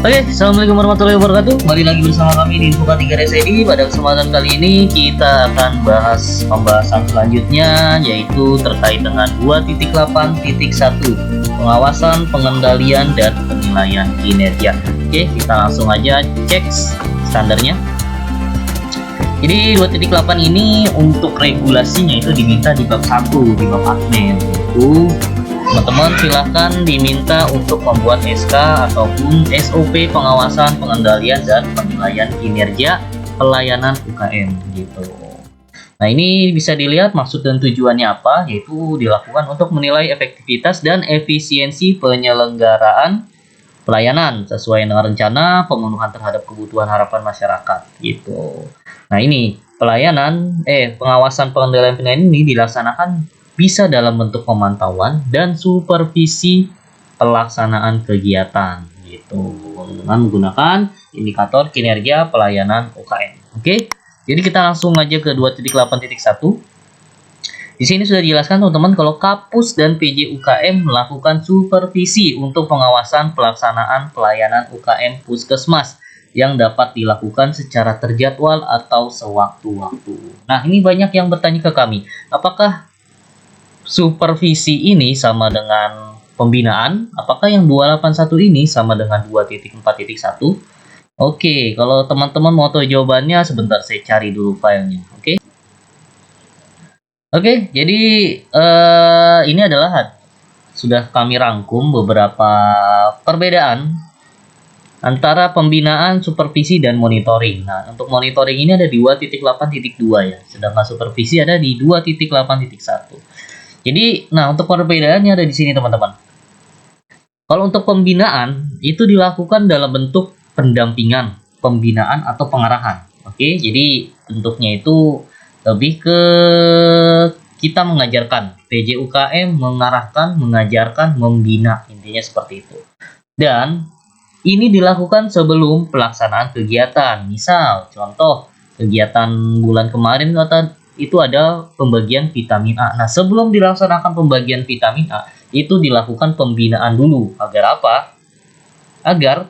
Oke, assalamualaikum warahmatullahi wabarakatuh. Kembali lagi bersama kami di Info K3 RSID. Pada kesempatan kali ini kita akan bahas pembahasan selanjutnya, yaitu terkait dengan 2.8.1 pengawasan, pengendalian, dan penilaian kinerja. Oke, kita langsung aja cek standarnya. Jadi 2.8 ini untuk regulasinya itu diminta di bab 1, di bab admin. Itu teman-teman silahkan diminta untuk membuat SK ataupun SOP pengawasan, pengendalian, dan penilaian kinerja pelayanan UKM gitu. Nah, ini bisa dilihat maksud dan tujuannya apa, yaitu dilakukan untuk menilai efektivitas dan efisiensi penyelenggaraan pelayanan sesuai dengan rencana pemenuhan terhadap kebutuhan harapan masyarakat gitu. Nah, ini pengawasan pengendalian penilaian ini dilaksanakan bisa dalam bentuk pemantauan dan supervisi pelaksanaan kegiatan gitu dengan menggunakan indikator kinerja pelayanan UKM. Oke, jadi kita langsung aja ke 2.8.1. Di sini sudah dijelaskan teman-teman kalau Kapus dan PJ UKM melakukan supervisi untuk pengawasan pelaksanaan pelayanan UKM Puskesmas yang dapat dilakukan secara terjadwal atau sewaktu-waktu. Nah, ini banyak yang bertanya ke kami, apakah supervisi ini sama dengan pembinaan? Apakah yang 281 ini sama dengan 2.4.1? Oke, kalau teman-teman mau tahu jawabannya, sebentar saya cari dulu filenya. Oke, jadi ini adalah sudah kami rangkum beberapa perbedaan antara pembinaan, supervisi, dan monitoring. Nah, untuk monitoring ini ada di 2.8.2 ya, sedangkan supervisi ada di 2.8.1. Jadi, nah untuk perbedaannya ada di sini teman-teman. Kalau untuk pembinaan itu dilakukan dalam bentuk pendampingan, pembinaan atau pengarahan. Oke, jadi bentuknya itu lebih ke kita mengajarkan. PJ UKM mengarahkan, mengajarkan, membina, intinya seperti itu. Dan ini dilakukan sebelum pelaksanaan kegiatan. Misal, contoh kegiatan bulan kemarin itu ada pembagian vitamin A. Nah, sebelum dilaksanakan pembagian vitamin A, itu dilakukan pembinaan dulu. Agar apa? Agar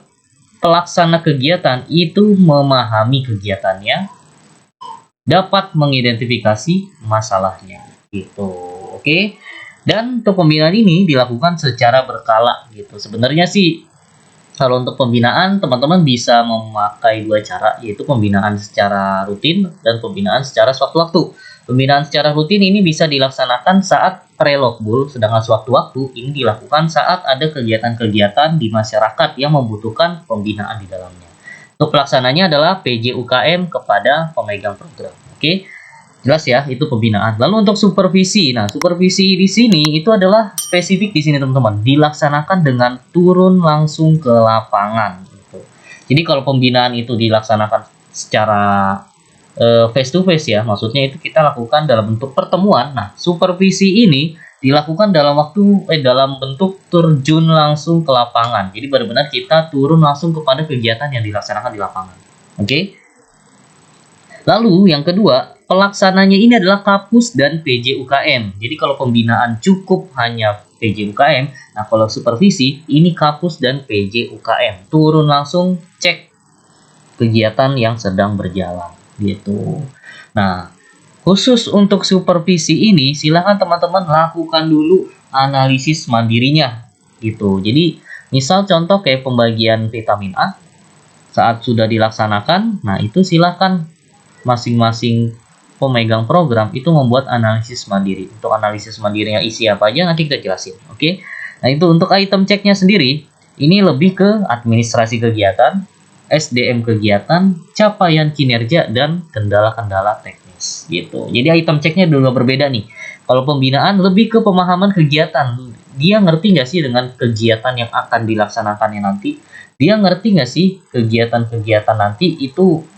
pelaksana kegiatan itu memahami kegiatannya, dapat mengidentifikasi masalahnya. Gitu. Oke. Dan untuk pembinaan ini dilakukan secara berkala gitu. Sebenarnya sih kalau untuk pembinaan, teman-teman bisa memakai dua cara, yaitu pembinaan secara rutin dan pembinaan secara sewaktu-waktu. Pembinaan secara rutin ini bisa dilaksanakan saat pre-lockbool, sedangkan sewaktu-waktu ini dilakukan saat ada kegiatan-kegiatan di masyarakat yang membutuhkan pembinaan di dalamnya. Untuk pelaksananya adalah PJ UKM kepada pemegang program. Oke. Jelas ya, itu pembinaan. Lalu untuk supervisi. Nah, supervisi di sini itu adalah spesifik di sini teman-teman, dilaksanakan dengan turun langsung ke lapangan gitu. Jadi kalau pembinaan itu dilaksanakan secara face to face ya, maksudnya itu kita lakukan dalam bentuk pertemuan. Nah, supervisi ini dilakukan dalam bentuk terjun langsung ke lapangan. Jadi benar-benar kita turun langsung kepada kegiatan yang dilaksanakan di lapangan. Oke. Lalu yang kedua, pelaksananya ini adalah Kapus dan PJ UKM. Jadi kalau pembinaan cukup hanya PJ UKM, nah kalau supervisi ini Kapus dan PJ UKM. Turun langsung cek kegiatan yang sedang berjalan gitu. Nah, khusus untuk supervisi ini silakan teman-teman lakukan dulu analisis mandirinya gitu. Jadi misal contoh kayak pembagian vitamin A saat sudah dilaksanakan, nah itu silakan masing-masing pemegang program itu membuat analisis mandiri. Untuk analisis mandirinya isi apa aja nanti kita jelasin. Oke. Nah, itu untuk item ceknya sendiri, ini lebih ke administrasi kegiatan, SDM kegiatan, capaian kinerja, dan kendala-kendala teknis gitu. Jadi item ceknya dulu berbeda nih. Kalau pembinaan lebih ke pemahaman kegiatan. Dia ngerti nggak sih dengan kegiatan yang akan dilaksanakannya nanti? Dia ngerti nggak sih kegiatan-kegiatan nanti itu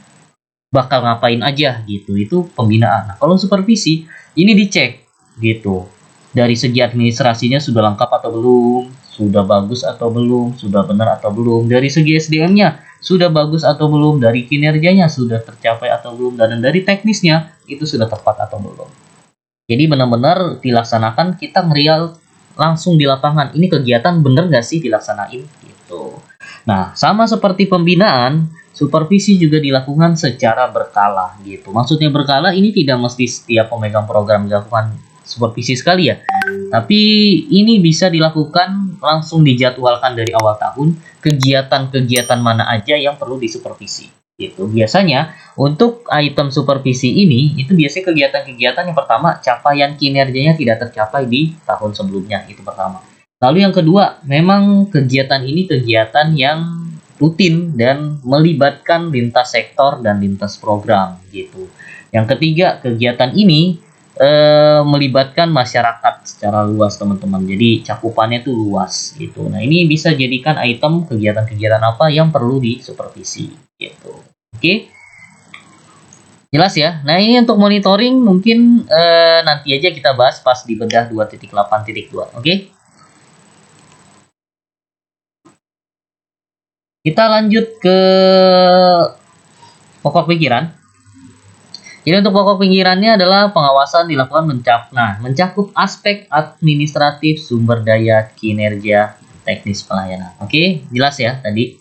bakal ngapain aja gitu. Itu pembinaan. Nah, kalau supervisi ini dicek gitu. Dari segi administrasinya sudah lengkap atau belum, sudah bagus atau belum, sudah benar atau belum. Dari segi SDM-nya sudah bagus atau belum, dari kinerjanya sudah tercapai atau belum, dan dari teknisnya itu sudah tepat atau belum. Jadi benar-benar dilaksanakan, kita ngerial langsung di lapangan. Ini kegiatan bener nggak sih dilaksanain gitu. Nah, sama seperti pembinaan, supervisi juga dilakukan secara berkala gitu. Maksudnya berkala ini tidak mesti setiap pemegang program dilakukan supervisi sekali ya. Tapi ini bisa dilakukan langsung dijadwalkan dari awal tahun, kegiatan-kegiatan mana aja yang perlu disupervisi. Gitu. Biasanya untuk item supervisi ini itu biasanya kegiatan-kegiatan yang pertama capaian kinerjanya tidak tercapai di tahun sebelumnya, itu pertama. Lalu yang kedua, memang kegiatan ini kegiatan yang rutin dan melibatkan lintas sektor dan lintas program gitu. Yang ketiga, kegiatan ini melibatkan masyarakat secara luas teman-teman. Jadi cakupannya tuh luas gitu. Nah, ini bisa jadikan item kegiatan-kegiatan apa yang perlu disupervisi gitu. Oke. Jelas ya. Nah, ini untuk monitoring mungkin nanti aja kita bahas pas di bedah 2.8.2. Oke. Kita lanjut ke pokok pikiran. Jadi untuk pokok pikirannya adalah pengawasan dilakukan mencakup aspek administratif, sumber daya, kinerja, teknis pelayanan. Oke, jelas ya tadi.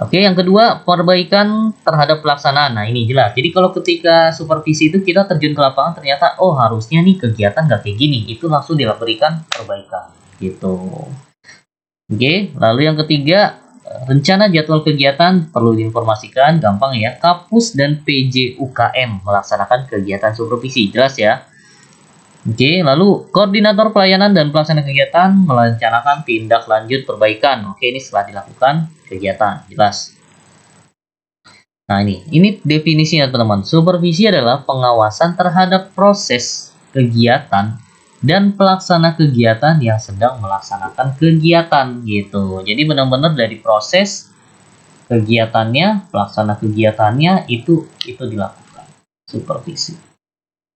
Oke, yang kedua, perbaikan terhadap pelaksanaan. Nah, ini jelas. Jadi kalau ketika supervisi itu kita terjun ke lapangan ternyata oh harusnya nih kegiatan nggak kayak gini, itu langsung diberikan perbaikan gitu. Oke, lalu yang ketiga, rencana jadwal kegiatan perlu diinformasikan, gampang ya. Kapus dan PJ UKM melaksanakan kegiatan supervisi, jelas ya. Oke, lalu koordinator pelayanan dan pelaksana kegiatan merencanakan tindak lanjut perbaikan. Oke, ini setelah dilakukan kegiatan, jelas. Nah, ini definisinya teman-teman. Supervisi adalah pengawasan terhadap proses kegiatan dan pelaksana kegiatan yang sedang melaksanakan kegiatan gitu. Jadi benar-benar dari proses kegiatannya, pelaksana kegiatannya itu dilakukan supervisi.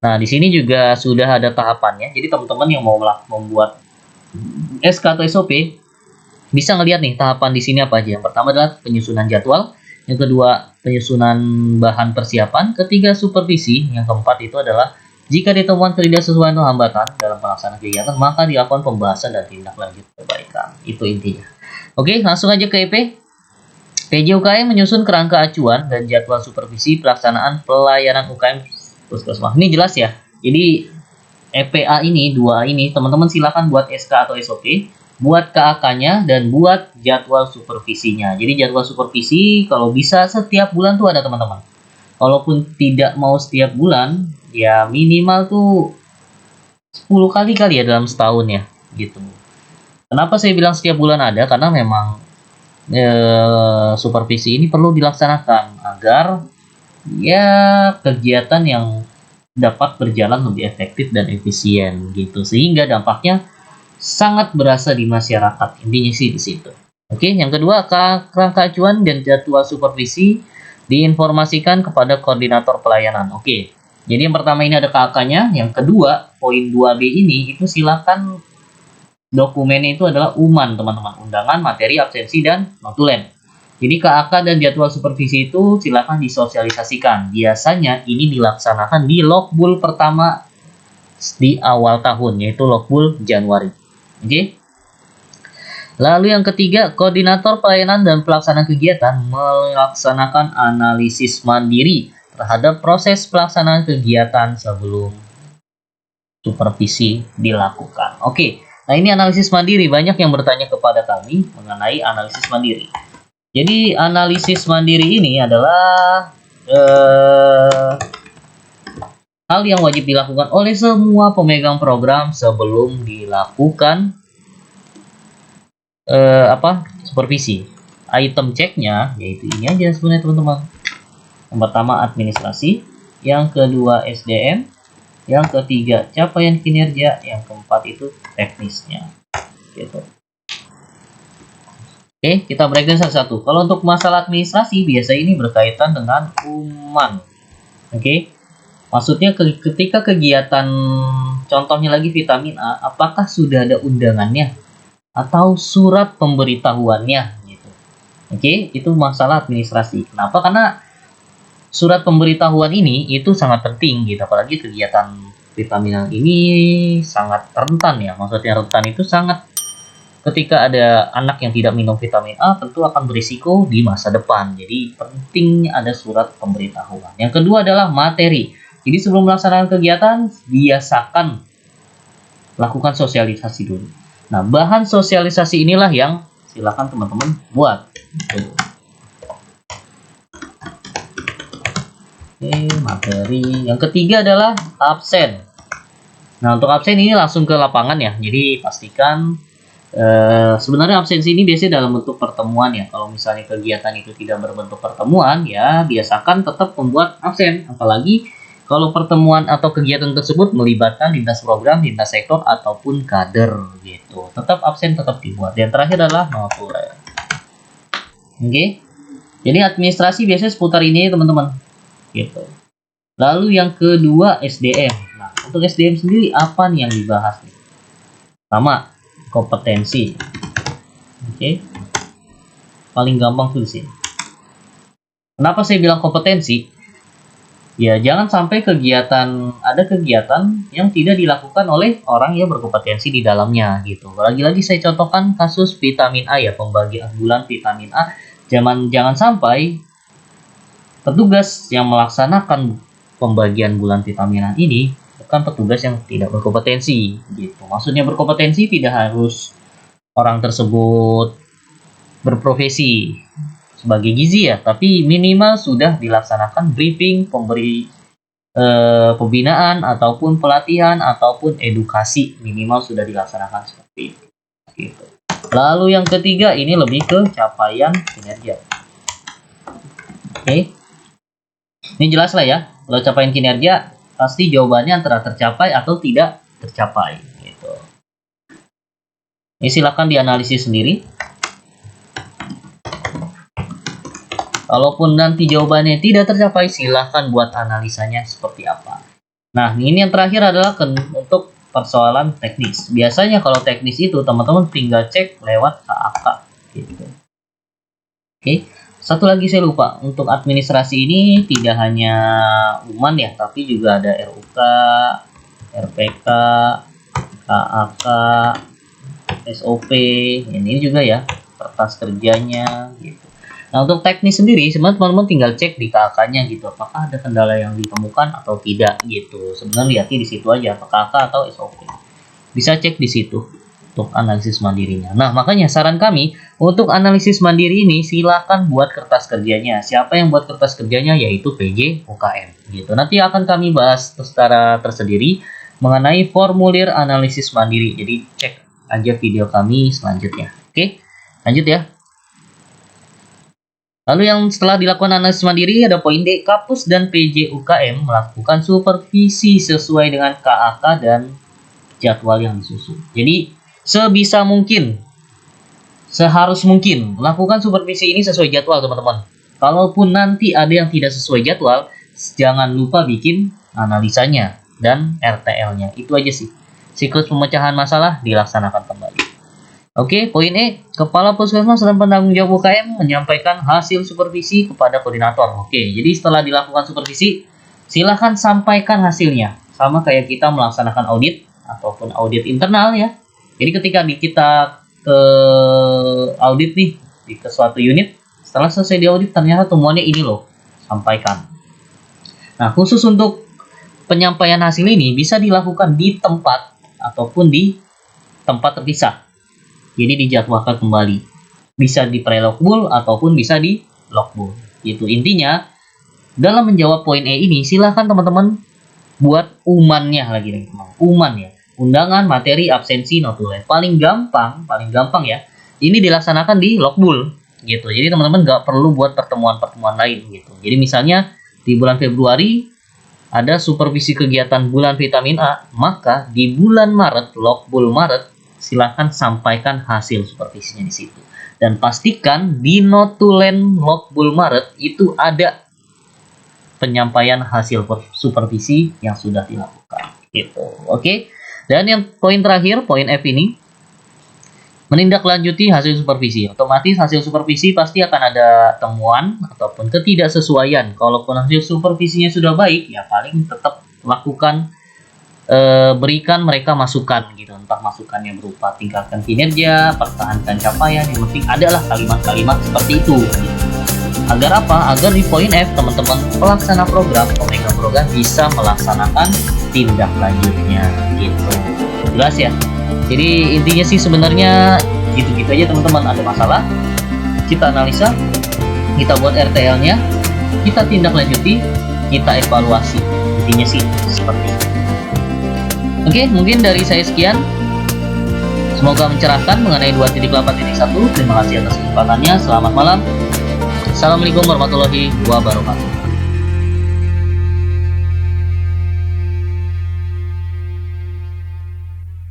Nah, di sini juga sudah ada tahapannya. Jadi teman-teman yang mau membuat SK atau SOP bisa ngelihat nih tahapan di sini apa aja. Yang pertama adalah penyusunan jadwal, yang kedua penyusunan bahan persiapan, ketiga supervisi, yang keempat itu adalah jika ditemukan tidak sesuai atau hambatan dalam pelaksanaan kegiatan, maka dilakukan pembahasan dan tindak lanjut perbaikan. Itu intinya. Oke, langsung aja ke EP. PJ UKM menyusun kerangka acuan dan jadwal supervisi pelaksanaan pelayanan UKM puskesmas. Ini jelas ya. Jadi EPA ini, 2A ini, teman-teman silakan buat SK atau SOP, buat KAK-nya, dan buat jadwal supervisinya. Jadi jadwal supervisi kalau bisa setiap bulan tuh ada teman-teman. Kalaupun tidak mau setiap bulan, ya minimal tuh 10 kali ya dalam setahun ya gitu. Kenapa saya bilang setiap bulan ada? Karena memang supervisi ini perlu dilaksanakan agar ya kegiatan yang dapat berjalan lebih efektif dan efisien gitu, sehingga dampaknya sangat berasa di masyarakat. Intinya sih di situ. Oke, yang kedua, kerangka acuan dan jadwal supervisi diinformasikan kepada koordinator pelayanan. Oke, jadi yang pertama ini ada KAK-nya, yang kedua poin 2B ini itu silakan dokumennya itu adalah UMAN teman-teman, undangan, materi, absensi, dan notulen. Jadi KAK dan jadwal supervisi itu silakan disosialisasikan. Biasanya ini dilaksanakan di logbul pertama di awal tahun, yaitu logbul Januari. Oke. Lalu yang ketiga, koordinator pelayanan dan pelaksana kegiatan melaksanakan analisis mandiri terhadap proses pelaksanaan kegiatan sebelum supervisi dilakukan. Oke, nah ini analisis mandiri. Banyak yang bertanya kepada kami mengenai analisis mandiri. Jadi analisis mandiri ini adalah hal yang wajib dilakukan oleh semua pemegang program sebelum dilakukan supervisi. Item ceknya yaitu ini aja sebenarnya teman-teman. Yang pertama administrasi, yang kedua SDM, yang ketiga capaian kinerja, yang keempat itu teknisnya gitu. Oke, kita breakdown satu-satu. Kalau untuk masalah administrasi biasa ini berkaitan dengan UMAN. Oke, maksudnya ketika kegiatan contohnya lagi vitamin A, apakah sudah ada undangannya atau surat pemberitahuannya gitu. Oke, itu masalah administrasi. Kenapa? Karena surat pemberitahuan ini itu sangat penting gitu, apalagi kegiatan vitamin ini sangat rentan ya. Maksudnya rentan itu sangat ketika ada anak yang tidak minum vitamin A, tentu akan berisiko di masa depan. Jadi penting ada surat pemberitahuan. Yang kedua adalah materi. Jadi sebelum melaksanakan kegiatan, biasakan lakukan sosialisasi dulu. Nah, bahan sosialisasi inilah yang silakan teman-teman buat. Oke, materi. Yang ketiga adalah absen. Nah, untuk absen ini langsung ke lapangan ya. Jadi pastikan sebenarnya absensi ini biasanya dalam bentuk pertemuan ya. Kalau misalnya kegiatan itu tidak berbentuk pertemuan, ya biasakan tetap membuat absen. Apalagi kalau pertemuan atau kegiatan tersebut melibatkan lintas program, lintas sektor ataupun kader gitu. Tetap absen tetap dibuat. Yang terakhir adalah notulen. Oke. Jadi administrasi biasanya seputar ini teman-teman. Gitu. Lalu yang kedua SDM. Nah, untuk SDM sendiri apa nih yang dibahas nih? Sama kompetensi. Oke. Paling gampang tuh di sini. Kenapa saya bilang kompetensi? Ya, jangan sampai ada kegiatan yang tidak dilakukan oleh orang yang berkompetensi di dalamnya gitu. Lagi-lagi saya contohkan kasus vitamin A ya, pembagian bulan vitamin A. Jangan sampai petugas yang melaksanakan pembagian bulan vitamin A ini bukan petugas yang tidak berkompetensi gitu. Maksudnya berkompetensi tidak harus orang tersebut berprofesi sebagai gizi ya, tapi minimal sudah dilaksanakan briefing, pembinaan ataupun pelatihan ataupun edukasi, minimal sudah dilaksanakan seperti itu gitu. Lalu yang ketiga ini lebih ke capaian kinerja. Oke. Ini jelas lah ya, kalau capaian kinerja pasti jawabannya antara tercapai atau tidak tercapai gitu. Ini silakan dianalisis sendiri. Kalaupun nanti jawabannya tidak tercapai, silahkan buat analisanya seperti apa. Nah, ini yang terakhir adalah untuk persoalan teknis. Biasanya kalau teknis itu teman-teman tinggal cek lewat KAK gitu. Oke. Satu lagi saya lupa, untuk administrasi ini tidak hanya UMAN ya, tapi juga ada RUK, RPK, KAK, SOP, ini juga ya, kertas kerjanya gitu. Nah, untuk teknis sendiri sebenarnya teman-teman tinggal cek di KAK-nya gitu, apakah ada kendala yang ditemukan atau tidak gitu. Sebenarnya lihatnya di situ aja, apakah KAK atau SOP. Bisa cek di situ untuk analisis mandirinya. Nah, makanya saran kami untuk analisis mandiri ini silakan buat kertas kerjanya. Siapa yang buat kertas kerjanya yaitu PJ UKM gitu. Nanti akan kami bahas secara tersendiri mengenai formulir analisis mandiri. Jadi cek aja video kami selanjutnya. Oke, lanjut ya. Lalu yang setelah dilakukan analisis mandiri ada poin D, Kapus dan PJ UKM melakukan supervisi sesuai dengan KAK dan jadwal yang disusun. Jadi sebisa mungkin, seharus mungkin lakukan supervisi ini sesuai jadwal teman-teman. Kalaupun nanti ada yang tidak sesuai jadwal, jangan lupa bikin analisanya dan RTL-nya. Itu aja sih. Siklus pemecahan masalah dilaksanakan kembali. Oke, poin E, Kepala Puskesmas dan penanggung jawab UKM menyampaikan hasil supervisi kepada koordinator. Oke, jadi setelah dilakukan supervisi, silahkan sampaikan hasilnya. Sama kayak kita melaksanakan audit ataupun audit internal ya. Jadi ketika kita ke audit nih ke suatu unit, setelah selesai di audit ternyata temuannya ini loh, sampaikan. Nah, khusus untuk penyampaian hasil ini bisa dilakukan di tempat ataupun di tempat terpisah. Jadi dijadwalkan kembali. Bisa di pre-logbook ataupun bisa di logbook. Gitu. Intinya dalam menjawab poin E ini silahkan teman-teman buat umannya lagi nih, uman ya. Undangan, materi, absensi, notulen. Paling gampang ya. Ini dilaksanakan di logbook gitu. Jadi teman-teman nggak perlu buat pertemuan-pertemuan lain gitu. Jadi misalnya di bulan Februari ada supervisi kegiatan bulan vitamin A, maka di bulan Maret, logbook Maret, silahkan sampaikan hasil supervisinya di situ. Dan pastikan di notulen logbook Maret itu ada penyampaian hasil supervisi yang sudah dilakukan gitu. Oke. Dan yang poin terakhir, poin F ini, menindaklanjuti hasil supervisi. Otomatis hasil supervisi pasti akan ada temuan ataupun ketidaksesuaian. Kalaupun hasil supervisinya sudah baik, ya paling tetap lakukan berikan mereka masukan gitu, entah masukannya berupa tingkatkan kinerja, pertahankan capaian, yang penting adalah kalimat-kalimat seperti itu gitu. Agar apa? Agar di poin F teman-teman pelaksana program, pemegang program bisa melaksanakan tindak lanjutnya gitu. Jelas ya? Jadi intinya sih sebenarnya gitu-gitu aja teman-teman. Ada masalah, kita analisa, kita buat RTL-nya, kita tindak lanjuti, kita evaluasi. Intinya sih seperti itu. Oke, mungkin dari saya sekian. Semoga mencerahkan mengenai 2.8.1. Terima kasih atas kesempatannya. Selamat malam. Assalamualaikum warahmatullahi wabarakatuh.